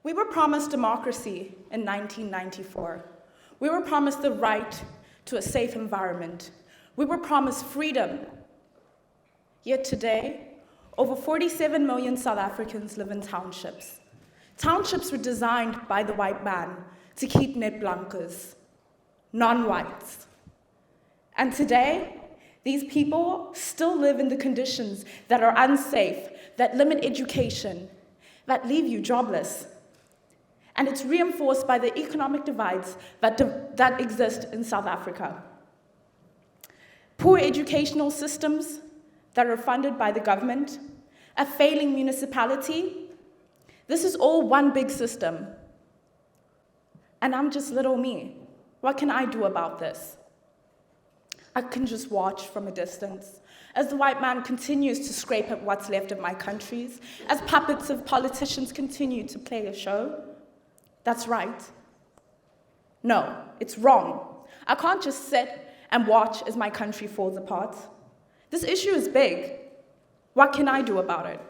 We were promised democracy in 1994. We were promised the right to a safe environment. We were promised freedom. Yet today, over 47 million South Africans live in townships. Townships were designed by the white man to keep net blancos, non-whites. And today, these people still live in the conditions that are unsafe, that limit education, that leave you jobless. And it's reinforced by the economic divides that exist in South Africa. Poor educational systems that are funded by the government, a failing municipality. This is all one big system. And I'm just little me. What can I do about this? I can just watch from a distance as the white man continues to scrape at what's left of my countries, as puppets of politicians continue to play a show. That's right. No, it's wrong. I can't just sit and watch as my country falls apart. This issue is big. What can I do about it?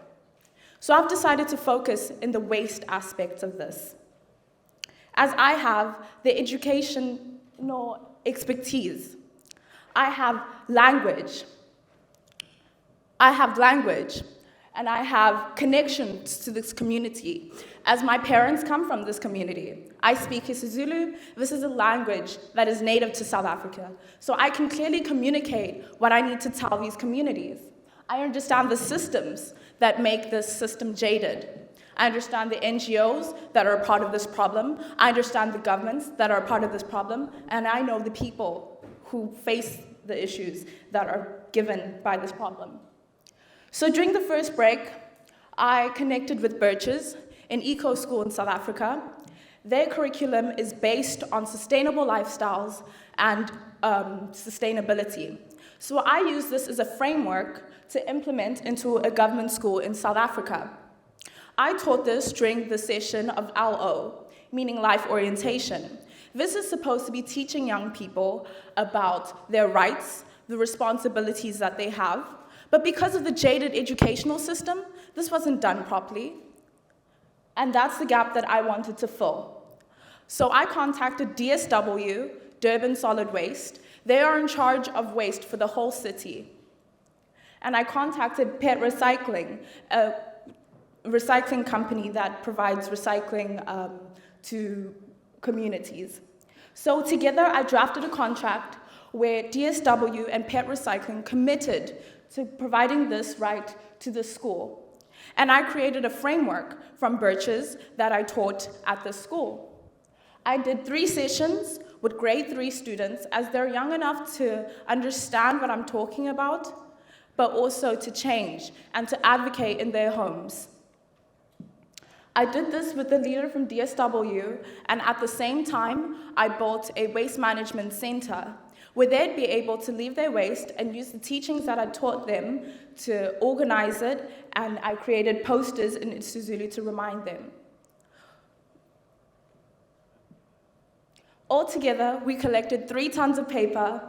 So I've decided to focus in the waste aspects of this, as I have the educational expertise. I have language, and I have connections to this community, as my parents come from this community. I speak isiZulu. This is a language that is native to South Africa, so I can clearly communicate what I need to tell these communities. I understand the systems that make this system jaded. I understand the NGOs that are a part of this problem. I understand the governments that are a part of this problem, and I know the people who face the issues that are given by this problem. So during the first break, I connected with Birches, an eco school in South Africa. Their curriculum is based on sustainable lifestyles and sustainability. So I use this as a framework to implement into a government school in South Africa. I taught this during the session of LO, meaning life orientation. This is supposed to be teaching young people about their rights, the responsibilities that they have, but because of the jaded educational system, this wasn't done properly, and that's the gap that I wanted to fill. So I contacted DSW, Durban Solid Waste. They are in charge of waste for the whole city. And I contacted PET Recycling, a recycling company that provides recycling to communities. So together, I drafted a contract where DSW and PET Recycling committed to providing this right to the school. And I created a framework from Birches that I taught at the school. I did 3 sessions with grade 3 students, as they're young enough to understand what I'm talking about, but also to change and to advocate in their homes. I did this with the leader from DSW, and at the same time, I built a waste management center where they'd be able to leave their waste and use the teachings that I taught them to organize it, and I created posters in isiZulu to remind them. Altogether, we collected 3 tons of paper,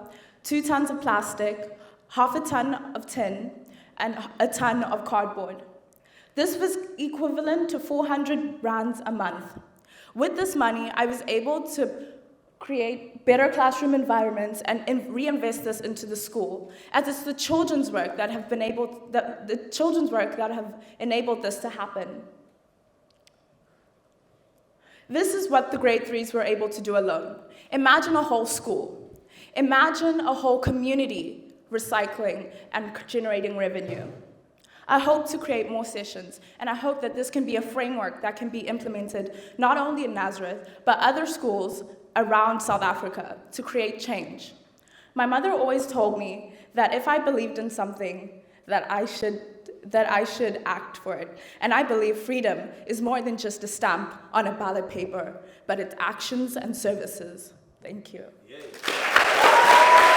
2 tons of plastic, half a ton of tin, and a ton of cardboard. This was equivalent to 400 rands a month. With this money, I was able to create better classroom environments and reinvest this into the school, as it's the children's work that have enabled this to happen. This is what the grade 3s were able to do alone. Imagine a whole school. Imagine a whole community recycling and generating revenue. I hope to create more sessions, and I hope that this can be a framework that can be implemented not only in Nazareth, but other schools around South Africa to create change. My mother always told me that if I believed in something, that I should act for it. And I believe freedom is more than just a stamp on a ballot paper, but it's actions and services. Thank you. Yay.